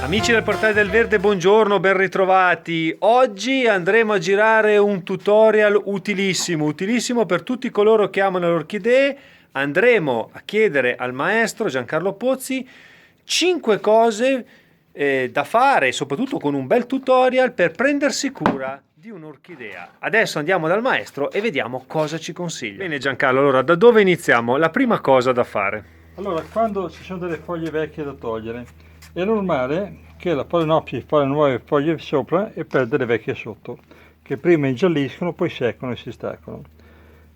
Amici del Portale del Verde, buongiorno, ben ritrovati. Oggi andremo a girare un tutorial utilissimo per tutti coloro che amano le orchidee. Andremo a chiedere al maestro Giancarlo Pozzi 5 cose da fare, soprattutto con un bel tutorial per prendersi cura di un'orchidea. Adesso andiamo dal maestro e vediamo cosa ci consiglia. Bene Giancarlo, allora da dove iniziamo? La prima cosa da fare. Allora, quando ci sono delle foglie vecchie da togliere, è normale che la Phalaenopsis fa le nuove foglie sopra e perde le vecchie sotto, che prima ingialliscono, poi seccano e si staccano.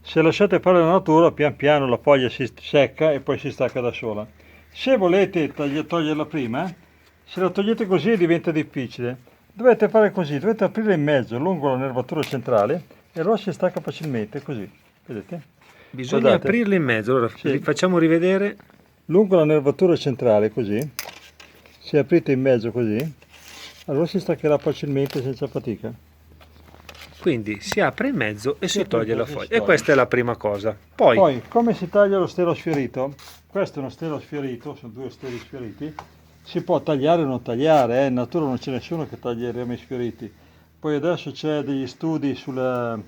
Se lasciate fare la natura, pian piano la foglia si secca e poi si stacca da sola. Se volete toglierla prima, se la togliete così diventa difficile. Dovete fare così, dovete aprire in mezzo, lungo la nervatura centrale, e allora si stacca facilmente, così, vedete? Bisogna Guardate. aprirle in mezzo, allora Sì. facciamo rivedere. Lungo la nervatura centrale, così, se aprite in mezzo così, allora si staccherà facilmente senza fatica. Quindi si apre in mezzo e si apre in toglie la mezzo e foglia. si E toglie. questa è la prima cosa. Poi, Come si taglia lo stelo sfiorito? Questo è uno stelo sfiorito, sono due steli sfioriti. Si può tagliare o non tagliare, in natura non c'è nessuno che taglia i rami sfioriti. Poi adesso c'è degli studi sulla,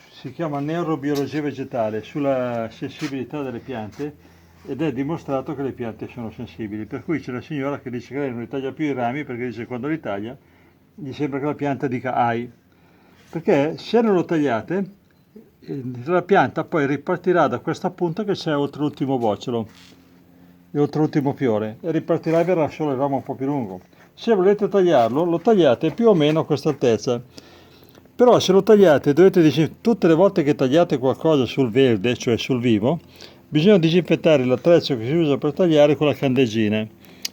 si chiama neurobiologia vegetale, sulla sensibilità delle piante, ed è dimostrato che le piante sono sensibili. Per cui c'è la signora che dice che lei non li taglia più i rami, perché dice che quando li taglia gli sembra che la pianta dica ai. Perché se non lo tagliate, la pianta poi ripartirà da questa punta che c'è oltre l'ultimo bocciolo e oltre l'ultimo fiore, e ripartirà e verrà solo il ramo un po' più lungo. Se volete tagliarlo, lo tagliate più o meno a questa altezza. Però se lo tagliate, tutte le volte che tagliate qualcosa sul verde, cioè sul vivo, bisogna disinfettare l'attrezzo che si usa per tagliare con la candeggina.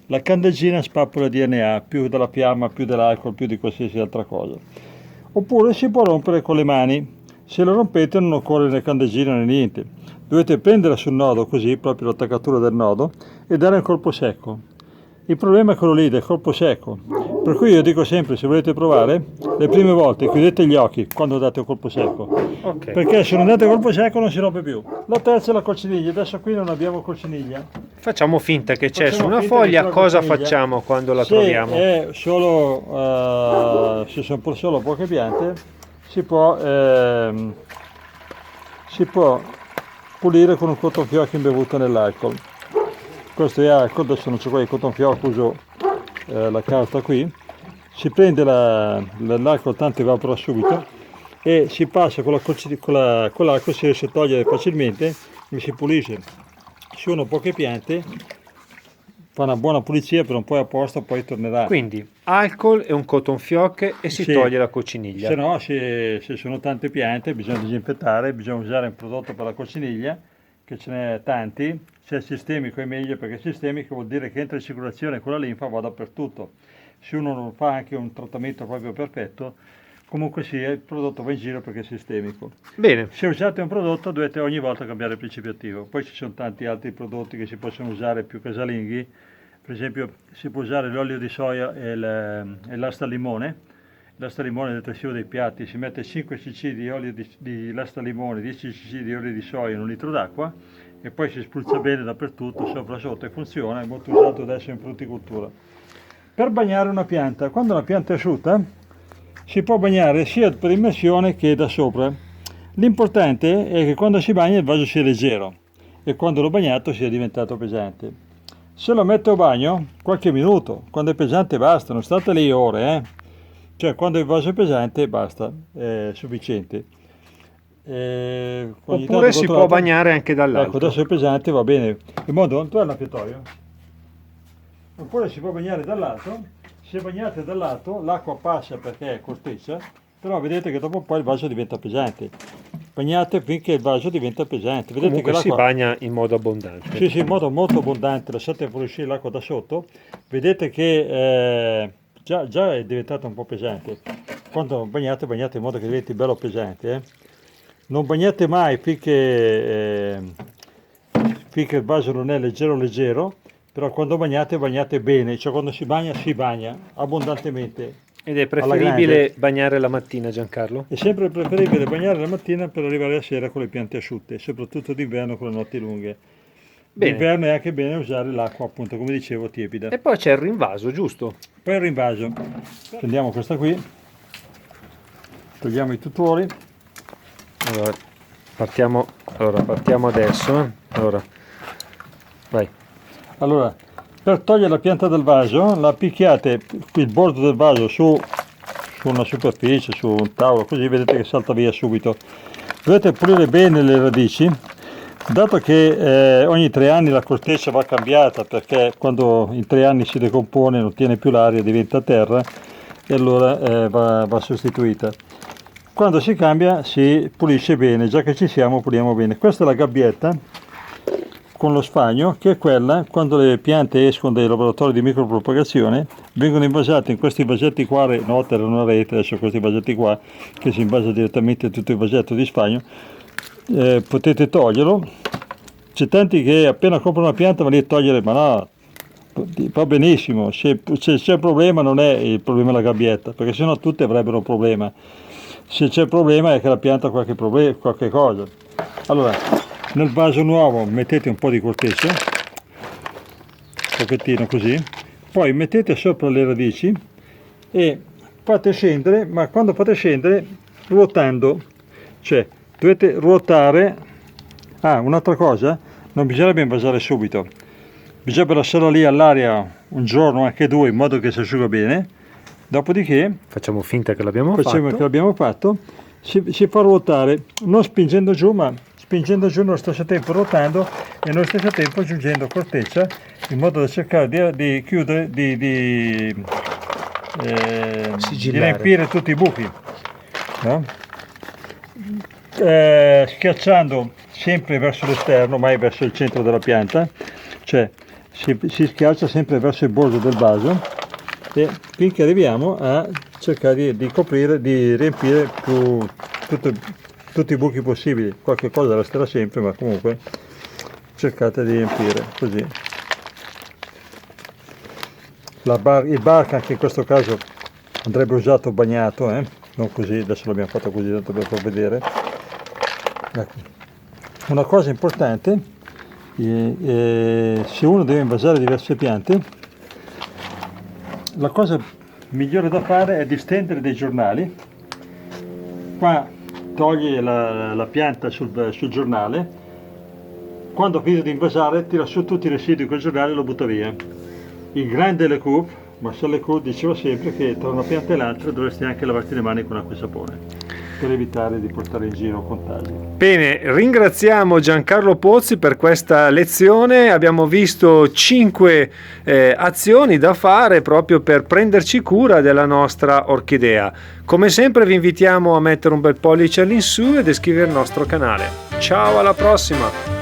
La candeggina spappola DNA, più della fiamma, più dell'alcol, più di qualsiasi altra cosa. Oppure si può rompere con le mani. Se lo rompete non occorre né candeggina né niente. Dovete prendere sul nodo così, proprio l'attaccatura del nodo, e dare un colpo secco. Il problema è quello lì, del colpo secco. Per cui io dico sempre, se volete provare, le prime volte chiudete gli occhi quando date un colpo secco. ok. Perché se non date colpo secco non si rompe più. La terza è la cocciniglia. Adesso qui non abbiamo cocciniglia. Facciamo finta che c'è su Facciamo una finta che foglia, c'è la cosa cocciniglia. facciamo quando la Se troviamo? è solo, se sono solo poche piante, si può pulire con un cotton fioc imbevuto nell'alcol. Questo è alcol, adesso non c'è qua il cotton fioc, uso la carta qui. Si prende l'alcol, tanto evapora subito, e si passa con l'acqua, si riesce a togliere facilmente e si pulisce. Se uno ha poche piante, fa una buona pulizia per un po' apposta, poi tornerà. Quindi alcol e un cotton fioc e si Sì. toglie la cocciniglia. Se no, se sono tante piante, bisogna disinfettare, bisogna usare un prodotto per la cocciniglia, che ce n'è tanti. Se è sistemico è meglio, perché sistemico vuol dire che entra in circolazione con la linfa, va dappertutto. Se uno non fa anche un trattamento proprio perfetto, comunque sia, il prodotto va in giro perché è sistemico. Bene, Se usate un prodotto dovete ogni volta cambiare il principio attivo. Poi ci sono tanti altri prodotti che si possono usare più casalinghi. Per esempio si può usare l'olio di soia e l'asta limone. L'asta limone è detersivo dei piatti, si mette 5 cc di olio di l'asta limone, 10 cc di olio di soia in un litro d'acqua e poi si spruzza bene dappertutto, sopra sotto, e funziona, è molto usato adesso in frutticoltura. Per bagnare una pianta, quando una pianta è asciutta, si può bagnare sia per immersione che da sopra. L'importante è che quando si bagna il vaso sia leggero e quando l'ho bagnato sia diventato pesante. Se lo metto a bagno, qualche minuto, quando è pesante basta, non state lì ore, Cioè quando il vaso è pesante basta, è sufficiente. oppure si può bagnare anche dall'alto. Ecco, adesso è pesante, va bene. In modo, tu hai l'affiatorio? Oppure si può bagnare dall'alto. Se bagnate dall'alto, l'acqua passa perché è corteccia, però vedete che dopo un po' il vaso diventa pesante. Bagnate finché il vaso diventa pesante. Vedete Comunque che si l'acqua... bagna in modo abbondante. Sì, in modo molto abbondante, lasciate fuoriuscire l'acqua da sotto, vedete che già è diventato un po' pesante. Quando bagnate, bagnate in modo che diventi bello pesante. Non bagnate mai finché il vaso non è leggero, però quando bagnate, bagnate bene, cioè quando si bagna abbondantemente. Ed è Alla preferibile grande. bagnare la mattina, Giancarlo? È sempre preferibile bagnare la mattina per arrivare la sera con le piante asciutte, soprattutto d'inverno con le notti lunghe. Bene. D'inverno è anche bene usare l'acqua, appunto, come dicevo, tiepida. E poi c'è il rinvaso, giusto? Poi il rinvaso. Prendiamo questa qui, togliamo i tutori. Allora, partiamo adesso. Allora, vai. Allora, per togliere la pianta dal vaso, la picchiate il bordo del vaso su una superficie, su un tavolo, così vedete che salta via subito. Dovete pulire bene le radici, dato che ogni 3 anni la corteccia va cambiata, perché quando in 3 anni si decompone, non tiene più l'aria, diventa terra, e allora va sostituita. Quando si cambia si pulisce bene, già che ci siamo puliamo bene. Questa è la gabbietta con lo sfagno, che è quella, quando le piante escono dai laboratori di micropropagazione, vengono invasate in questi vasetti qua, note era una rete, adesso questi vasetti qua, che si invasa direttamente tutto il vasetto di sfagno. Potete toglierlo. C'è tanti che appena comprano una pianta vanno a togliere, ma no, va benissimo, se c'è problema non è il problema la gabbietta, perché sennò tutte avrebbero un problema. Se c'è il problema è che la pianta ha qualche cosa. Allora, nel vaso nuovo mettete un po' di corteccia, un pochettino così, poi mettete sopra le radici e fate scendere, ma quando fate scendere ruotando, cioè dovete ruotare. Un'altra cosa, non bisognerebbe invasare subito, bisogna lasciarla lì all'aria un giorno, anche 2, in modo che si asciuga bene. Dopodiché Facciamo finta che l'abbiamo fatto, si fa ruotare, non spingendo giù, ma spingendo giù nello stesso tempo, ruotando e nello stesso tempo aggiungendo corteccia, in modo da cercare di chiudere, di riempire tutti i buchi, no? Schiacciando sempre verso l'esterno, mai verso il centro della pianta, cioè si schiaccia sempre verso il bordo del vaso, e finché arriviamo a cercare di coprire, di riempire tutti i buchi possibili. Qualche cosa resterà sempre, ma comunque cercate di riempire così. Il bark anche in questo caso andrebbe usato bagnato, non così, adesso l'abbiamo fatto così tanto per far vedere. Ecco. Una cosa importante, se uno deve invasare diverse piante, la cosa migliore da fare è distendere dei giornali. Qua toglie la pianta sul giornale, quando finito di invasare tira su tutti i residui quel giornale e lo butta via. Il grande Lecouf, Marcel Lecouf, diceva sempre che tra una pianta e l'altra dovresti anche lavarti le mani con acqua e sapone, per evitare di portare in giro contagi. Bene, ringraziamo Giancarlo Pozzi per questa lezione. Abbiamo visto 5 azioni da fare proprio per prenderci cura della nostra orchidea. Come sempre vi invitiamo a mettere un bel pollice all'insù ed iscrivervi al nostro canale. Ciao, alla prossima!